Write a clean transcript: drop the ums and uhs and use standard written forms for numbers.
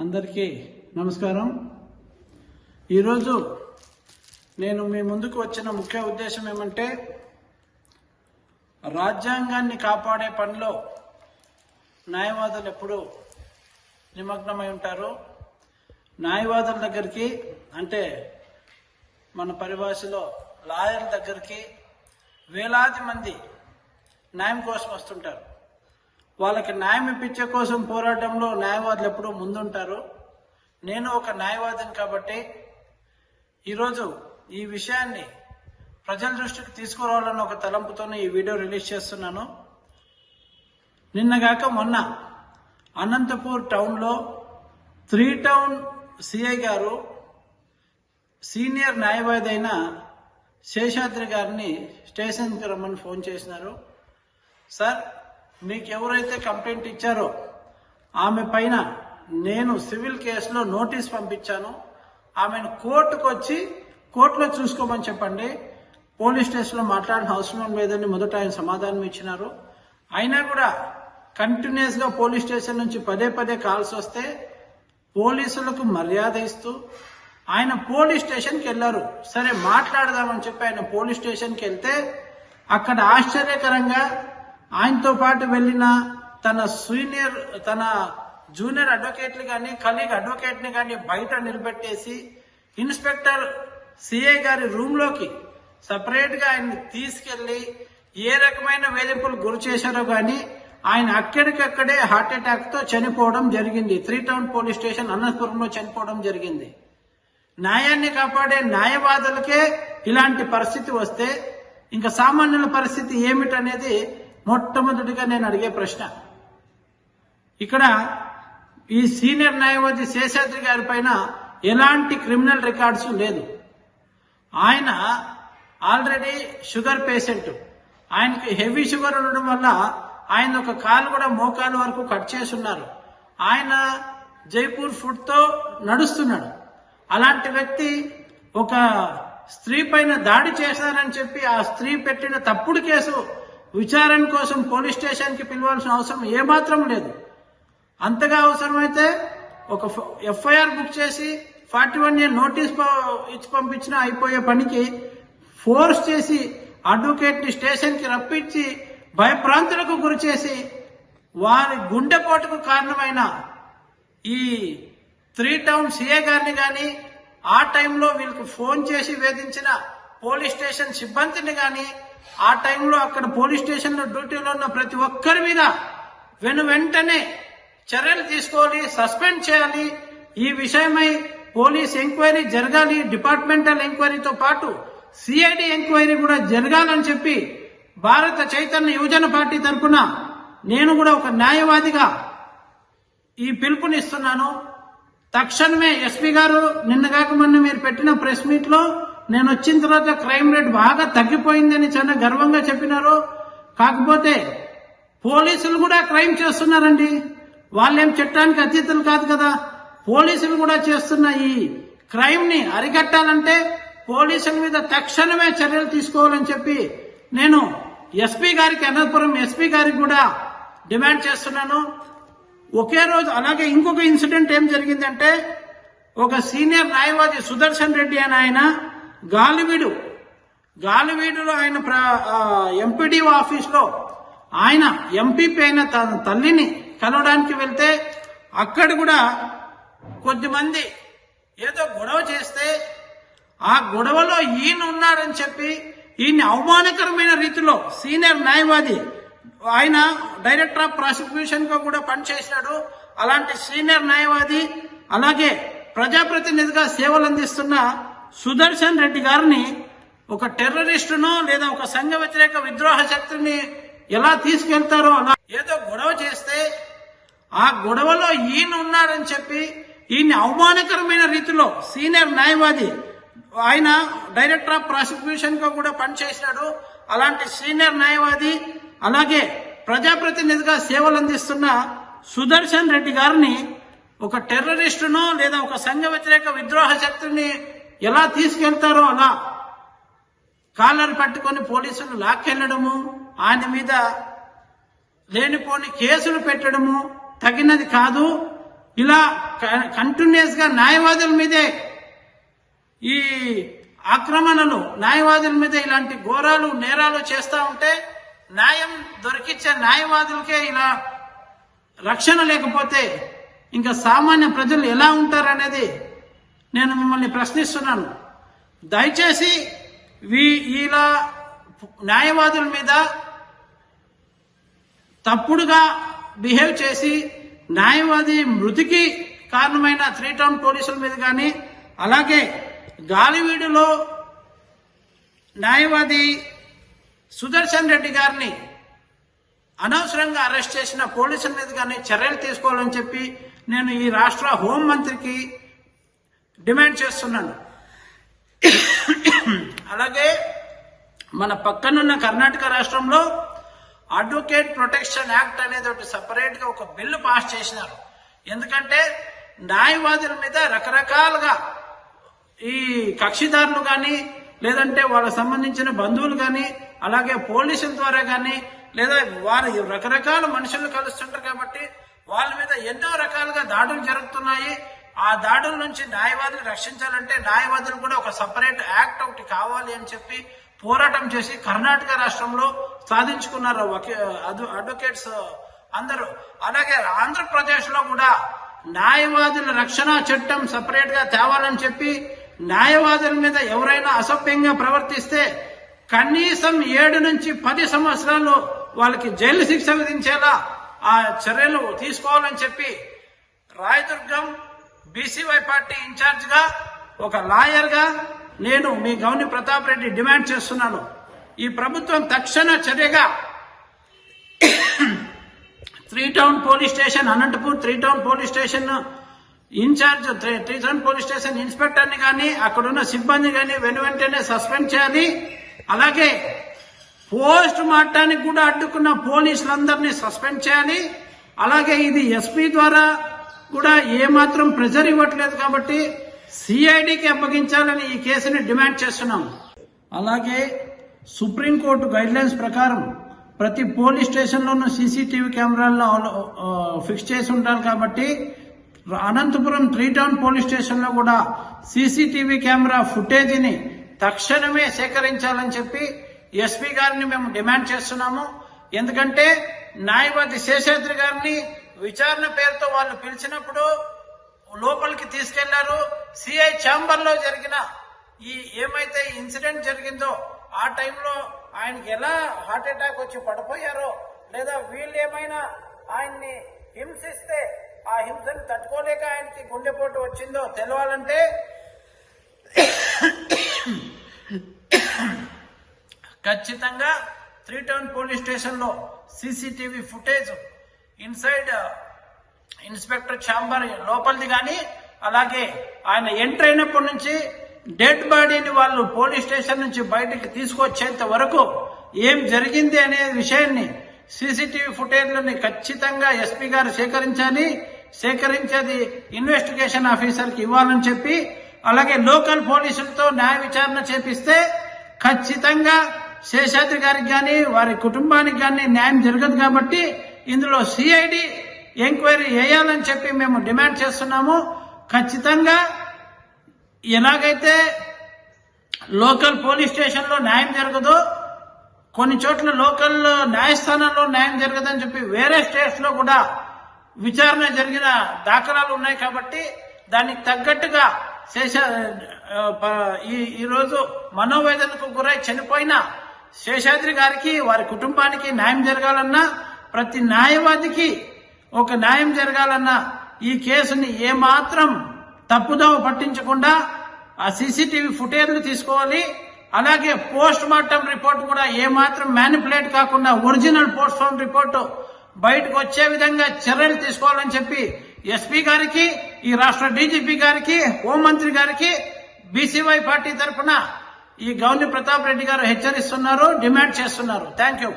అందరికీ నమస్కారం. ఈరోజు నేను మీ ముందుకు వచ్చిన ముఖ్య ఉద్దేశం ఏమంటే, రాజ్యాంగాన్ని కాపాడే పనిలో న్యాయవాదులు ఎప్పుడు నిమగ్నమై ఉంటారు. న్యాయవాదుల దగ్గరికి అంటే మన పరిభాషలో లాయర్ల దగ్గరికి వేలాది మంది న్యాయం కోసం వస్తుంటారు. వాళ్ళకి న్యాయం ఇప్పించే కోసం పోరాటంలో న్యాయవాదులు ఎప్పుడూ ముందుంటారు. నేను ఒక న్యాయవాదిని కాబట్టి ఈరోజు ఈ విషయాన్ని ప్రజల దృష్టికి తీసుకురావాలన్న ఒక తలంపుతోనే ఈ వీడియో రిలీజ్ చేస్తున్నాను. నిన్నగాక మొన్న అనంతపూర్ టౌన్లో 3 టౌన్ సిఐ గారు సీనియర్ న్యాయవాది అయిన శేషాద్రి గారిని స్టేషన్కి రమ్మని ఫోన్ చేసినారు. సార్, మీకు ఎవరైతే కంప్లైంట్ ఇచ్చారో ఆమె పైన నేను సివిల్ కేసులో నోటీస్ పంపించాను. ఆమెను కోర్టుకు వచ్చి కోర్టులో చూసుకోమని చెప్పండి. పోలీస్ స్టేషన్లో మాట్లాడిన అవసరం లేదని మొదట ఆయన సమాధానం ఇచ్చినారు. అయినా కూడా కంటిన్యూస్గా పోలీస్ స్టేషన్ నుంచి పదే కాల్స్ వస్తే పోలీసులకు మర్యాద ఇస్తూ ఆయన పోలీస్ స్టేషన్కి వెళ్ళారు. సరే మాట్లాడదామని చెప్పి ఆయన పోలీస్ స్టేషన్కి వెళ్తే అక్కడ ఆశ్చర్యకరంగా ఆయనతో పాటు వెళ్ళిన తన జూనియర్ అడ్వకేట్లు కానీ కలీగ్ అడ్వకేట్ని కానీ బయట నిలబెట్టేసి ఇన్స్పెక్టర్ సిఐ గారి రూమ్లోకి సపరేట్గా ఆయన్ని తీసుకెళ్లి ఏ రకమైన వేధింపులు గురి చేశారో కానీ ఆయన అక్కడికక్కడే హార్ట్ అటాక్తో చనిపోవడం జరిగింది. 3 టౌన్ పోలీస్ స్టేషన్ అనంతపురంలో చనిపోవడం జరిగింది. న్యాయాన్ని కాపాడే న్యాయవాదులకే ఇలాంటి పరిస్థితి వస్తే ఇంకా సామాన్యుల పరిస్థితి ఏమిటనేది మొట్టమొదటిగా నేను అడిగే ప్రశ్న. ఇక్కడ ఈ సీనియర్ న్యాయవాది శేషాద్రి గారి పైన ఎలాంటి క్రిమినల్ రికార్డ్స్ లేదు. ఆయన ఆల్రెడీ షుగర్ పేషెంట్. ఆయనకి హెవీ షుగర్ ఉండడం వల్ల ఆయన ఒక కాలు కూడా మోకాలు వరకు కట్ చేసున్నారు. ఆయన జైపూర్ ఫుడ్తో నడుస్తున్నాడు. అలాంటి వ్యక్తి ఒక స్త్రీ పైన దాడి చేశారని చెప్పి ఆ స్త్రీ పెట్టిన తప్పుడు కేసు విచారణ కోసం పోలీస్ స్టేషన్కి పిలవాల్సిన అవసరం ఏమాత్రం లేదు. అంతగా అవసరమైతే ఒక ఎఫ్ఐఆర్ బుక్ చేసి 41 ఇయర్ నోటీస్ ఇచ్చి పంపించినా అయిపోయే పనికి ఫోర్స్ చేసి అడ్వకేట్ని స్టేషన్కి రప్పించి భయప్రాంతులకు గురి చేసి వారి గుండెపోటుకు కారణమైన ఈ 3 టౌన్ సిఏ గారిని కానీ ఆ టైంలో వీళ్ళకి ఫోన్ చేసి వేధించిన పోలీస్ స్టేషన్ సిబ్బందిని కానీ ఆ టైంలో అక్కడ పోలీస్ స్టేషన్లో డ్యూటీలో ఉన్న ప్రతి ఒక్కరి మీద వెంటనే చర్యలు తీసుకోవాలి, సస్పెండ్ చేయాలి. ఈ విషయమై పోలీస్ ఎంక్వైరీ జరగాలి. డిపార్ట్మెంటల్ ఎంక్వైరీతో పాటు సిఐడి ఎంక్వైరీ కూడా జరగాలని చెప్పి భారత చైతన్య యువజన పార్టీ తరఫున నేను కూడా ఒక న్యాయవాదిగా ఈ పిలుపునిస్తున్నాను. తక్షణమే ఎస్పీ గారు నిన్నగాక మొన్న మీరు పెట్టిన ప్రెస్ మీట్ లో నేను వచ్చిన తర్వాత క్రైమ్ రేట్ బాగా తగ్గిపోయిందని చాలా గర్వంగా చెప్పినారు. కాకపోతే పోలీసులు కూడా క్రైమ్ చేస్తున్నారండి. వాళ్ళేం చట్టానికి అతీతులు కాదు కదా. పోలీసులు కూడా చేస్తున్న ఈ క్రైమ్ ని అరికట్టాలంటే పోలీసుల మీద తక్షణమే చర్యలు తీసుకోవాలని చెప్పి నేను ఎస్పీ గారికి, అనంతపురం ఎస్పీ గారికి కూడా డిమాండ్ చేస్తున్నాను. ఒకే రోజు అలాగే ఇంకొక ఇన్సిడెంట్ ఏం జరిగిందంటే, ఒక సీనియర్ న్యాయవాది సుదర్శన్ రెడ్డి అని ఆయన గాలివీడులో ఆయన ఎంపీడీఓ ఆఫీస్లో ఆయన ఎంపీపీ అయిన తన తల్లిని కలవడానికి వెళ్తే అక్కడ కూడా కొద్దిమంది ఏదో గొడవ చేస్తే ఆ గొడవలో ఈయన ఉన్నారని చెప్పి ఈయన్ని అవమానకరమైన రీతిలో సీనియర్ న్యాయవాది ఆయన డైరెక్టర్ ఆఫ్ ప్రాసిక్యూషన్ గా కూడా పనిచేశాడు. అలాంటి సీనియర్ న్యాయవాది అలాగే ప్రజాప్రతినిధిగా సేవలు అందిస్తున్న సుదర్శన్ రెడ్డి గారిని ఒక టెర్రరిస్టునో లేదా ఒక సంఘ వ్యతిరేక విద్రోహ శక్తిని ఎలా తీసుకెళ్తారో అలా ఏదో గొడవ చేస్తే ఆ గొడవలో ఈయన ఉన్నారని చెప్పి ఈయన్ని అవమానకరమైన రీతిలో సీనియర్ న్యాయవాది ఆయన డైరెక్టర్ ఆఫ్ ప్రాసిక్యూషన్ గా కూడా పనిచేశాడు. అలాంటి సీనియర్ న్యాయవాది అలాగే ప్రజాప్రతినిధిగా సేవలు అందిస్తున్న సుదర్శన్ రెడ్డి గారిని ఒక టెర్రరిస్టునో లేదా ఒక సంఘ వ్యతిరేక విద్రోహ శక్తిని ఎలా తీసుకెళ్తారో అలా కాలర్ పట్టుకొని పోలీసులు లాక్కెళ్లడము, ఆయన మీద లేనిపోని కేసులు పెట్టడము తగినది కాదు. ఇలా కంటిన్యూస్ గా న్యాయవాదుల మీదే ఈ ఆక్రమణలు, న్యాయవాదుల మీద ఇలాంటి ఘోరాలు నేరాలు చేస్తా ఉంటే న్యాయం దొరికిచ్చే న్యాయవాదులకే ఇలా రక్షణ లేకపోతే ఇంకా సామాన్య ప్రజలు ఎలా ఉంటారనేది నేను మిమ్మల్ని ప్రశ్నిస్తున్నాను. దయచేసి ఇలా న్యాయవాదుల మీద తప్పుడుగా బిహేవ్ చేసి న్యాయవాది మృతికి కారణమైన 3 టౌన్ పోలీసుల మీద కానీ, అలాగే గాలివీడులో న్యాయవాది సుదర్శన్ రెడ్డి గారిని అనవసరంగా అరెస్ట్ చేసిన పోలీసుల మీద కానీ చర్యలు తీసుకోవాలని చెప్పి నేను ఈ రాష్ట్ర హోంమంత్రికి డిమాండ్ చేస్తున్నాను. అలాగే మన పక్కనున్న కర్ణాటక రాష్ట్రంలో అడ్వకేట్ ప్రొటెక్షన్ యాక్ట్ అనేది ఒకటి సపరేట్ గా ఒక బిల్లు పాస్ చేసినారు. ఎందుకంటే న్యాయవాదుల మీద రకరకాలుగా ఈ కక్షిదారులు కానీ, లేదంటే వాళ్ళకు సంబంధించిన బంధువులు కానీ, అలాగే పోలీసుల ద్వారా కానీ, లేదా వారు రకరకాల మనుషులు కలుస్తుంటారు కాబట్టి వాళ్ళ మీద ఎన్నో రకాలుగా దాడులు జరుగుతున్నాయి. ఆ దాడుల నుంచి న్యాయవాదులు రక్షించాలంటే న్యాయవాదులు కూడా ఒక సపరేట్ యాక్ట్ ఒకటి కావాలి అని చెప్పి పోరాటం చేసి కర్ణాటక రాష్ట్రంలో సాధించుకున్నారు అడ్వకేట్స్ అందరూ. అలాగే ఆంధ్రప్రదేశ్ లో కూడా న్యాయవాదుల రక్షణ చట్టం సపరేట్ గా తేవాలని చెప్పి న్యాయవాదుల మీద ఎవరైనా అసభ్యంగా ప్రవర్తిస్తే కనీసం 7 నుంచి 10 సంవత్సరాలు వాళ్ళకి జైలు శిక్ష విధించేలా ఆ చర్యలు తీసుకోవాలని చెప్పి రాయదుర్గం బీసీవై పార్టీ ఇన్ఛార్జ్ గా ఒక లాయర్ గా నేను మీ గౌని ప్రతాప్ రెడ్డి డిమాండ్ చేస్తున్నాను. ఈ ప్రభుత్వం తక్షణ చర్యగా 3 town police station, Anantapur 3 town police station in charge, 3 town police station inspector ని కానీ, అక్కడున్న సిబ్బంది కానీ వెంటనే సస్పెండ్ చేయాలి. అలాగే పోస్ట్ మార్టానికి కూడా అడ్డుకున్న పోలీసులందరినీ సస్పెండ్ చేయాలి. అలాగే ఇది ఎస్పీ ద్వారా కూడా ఏమాత్రం ప్రెజర్ ఇవ్వట్లేదు కాబట్టి సిఐడికి అప్పగించాలని ఈ కేసుని డిమాండ్ చేస్తున్నాం. అలాగే సుప్రీంకోర్టు గైడ్ లైన్స్ ప్రకారం ప్రతి పోలీస్ స్టేషన్లోనూ సీసీటీవీ కెమెరాల్లో ఫిక్స్ చేసి ఉంటారు కాబట్టి అనంతపురం 3 టౌన్ పోలీస్ స్టేషన్ లో కూడా సీసీటీవీ కెమెరా ఫుటేజీని తక్షణమే సేకరించాలని చెప్పి ఎస్పీ గారిని మేము డిమాండ్ చేస్తున్నాము. ఎందుకంటే న్యాయవాది శేషాద్రి గారిని విచారణ పేరుతో వాళ్ళు పిలిచినప్పుడు లోపలికి తీసుకెళ్లారు. సిఐ ఛాంబర్ లో జరిగిన ఈ ఏమైతే ఇన్సిడెంట్ జరిగిందో ఆ టైంలో ఆయనకి ఎలా హార్ట్ అటాక్ వచ్చి పడిపోయారో, లేదా వీళ్ళు ఏమైనా ఆయన్ని హింసిస్తే ఆ హింసను తట్టుకోలేక ఆయనకి గుండెపోటు వచ్చిందో తెలవాలంటే ఖచ్చితంగా 3 టౌన్ పోలీస్ స్టేషన్ లో CCTV footage inside inspector chamber లోపలిది కానీ, అలాగే ఆయన ఎంటర్ అయినప్పటి నుంచి డెడ్ బాడీని వాళ్ళు పోలీస్ స్టేషన్ నుంచి బయటికి తీసుకొచ్చేంత వరకు ఏం జరిగింది అనే విషయాన్ని సీసీటీవీ ఫుటేజ్లని ఖచ్చితంగా ఎస్పీ గారు సేకరించేది ఇన్వెస్టిగేషన్ ఆఫీసర్కి ఇవ్వాలని చెప్పి, అలాగే లోకల్ పోలీసులతో న్యాయ విచారణ చేపిస్తే ఖచ్చితంగా శేషాద్రి గారికి కానీ వారి కుటుంబానికి కానీ న్యాయం జరగదు. కాబట్టి ఇందులో సిఐడి ఎంక్వైరీ వేయాలని చెప్పి మేము డిమాండ్ చేస్తున్నాము. ఖచ్చితంగా ఎలాగైతే లోకల్ పోలీస్ స్టేషన్ లో న్యాయం జరగదో, కొన్ని చోట్ల లోకల్ న్యాయస్థానాల్లో న్యాయం జరగదని చెప్పి వేరే స్టేట్స్ లో కూడా విచారణ జరిగిన దాఖలాలు ఉన్నాయి. కాబట్టి దానికి తగ్గట్టుగా ఈ రోజు మనోవేదనకు గురై చనిపోయిన శేషాద్రి గారికి వారి కుటుంబానికి న్యాయం జరగాలన్నా, ప్రతి న్యాయవాదికి ఒక న్యాయం జరగాలన్నా ఈ కేసుని ఏమాత్రం తప్పుదోవ పట్టించకుండా ఆ సీసీటీవీ ఫుటేజ్లు తీసుకోవాలి. అలాగే పోస్ట్ మార్టం రిపోర్ట్ కూడా ఏమాత్రం మ్యానిపులేట్ కాకుండా ఒరిజినల్ పోస్ట్ మార్టం రిపోర్టు బయటకు వచ్చే విధంగా చర్యలు తీసుకోవాలని చెప్పి ఎస్పీ గారికి, ఈ రాష్ట్ర డీజీపీ గారికి, హోంమంత్రి గారికి బీసీవై పార్టీ తరఫున ఈ గౌని ప్రతాప్ రెడ్డి గారు హెచ్చరిస్తున్నారు, డిమాండ్ చేస్తున్నారు. Thank you.